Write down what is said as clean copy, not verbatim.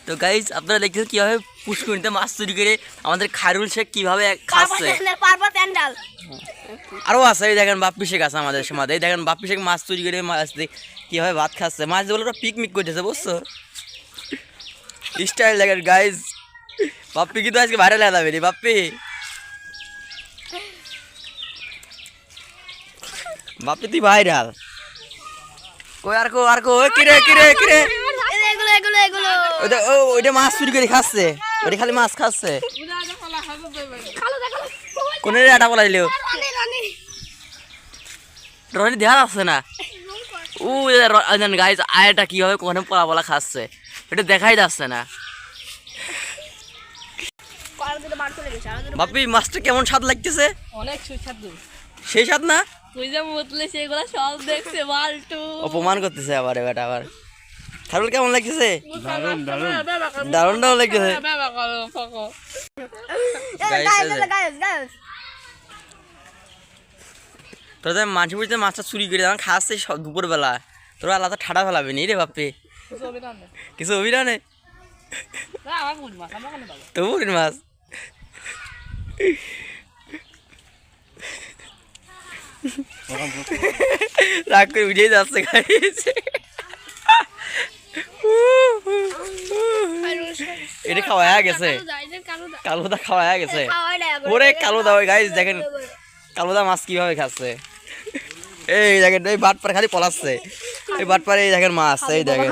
তো গাইজ আপনারা দেখছেন কীভাবে পুষ্করিণীতে মাছ চুরি করে আমাদের খায়রুল শেখ কীভাবে খাচ্ছে। আরও আছে, এই দেখেন বাপ্পি শেখ আছে আমাদের সমাজে, এই দেখেন বাপ্পি শেখ মাছ চুরি করে মাছ কীভাবে ভাত খাচ্ছে, মাছ বলে ওরা পিকনিক করতেছে বুঝছো, স্টাইল দেখেন গাইজ। বাপ্পি কিন্তু আজকে ভাইরাল হয়ে যাবে রে বাপ্পি। বাপ্পি তুই ভাইরাল। কই আর কো কিরে কিরে কিরে ওইটা মাছ চুরি করে খাচ্ছে, ওইটা খালি মাছ খাচ্ছে। কোন আটা পলাইল রনি দেখা যাচ্ছে না। ও গাইজ আয়টা কিভাবে কোনে পলা পলা খাচ্ছে এটা দেখাই যাচ্ছে না। বাপি মাছটা কেমন স্বাদ লাগতেছে? অনেক সুস্বাদু। সেই স্বাদ না? তুই যে বললে সেগুলো সব দেখছে বালটু। অপমান করতেছে আবার বেটা আবার। খারুল কেমন লাগতেছে? দারুণ দারুণ দারুণ দারুণ লাগতেছে। তোরা মাছ বুঝতে মাছটা চুরি করে যখন খাচ্ছে সব দুপুরবেলা, তোরা আলাদা ঠাডা ফেলাবি নি রে বাপি। কিছু অভিনয় তো বুড়ির মাছ রাগ করে উঠেই যাচ্ছে গাইছে। এটা খাওয়া গেছে, কালোদা খাওয়া গেছে। ওরে কালোদা ওই গাইজ দেখেন কালোদা মাছ কিভাবে খাচ্ছে। এই দেখেন এই বাটপার খালি পলাচ্ছে, এই বাটপারে এই দেখেন মাছ, এই দেখেন।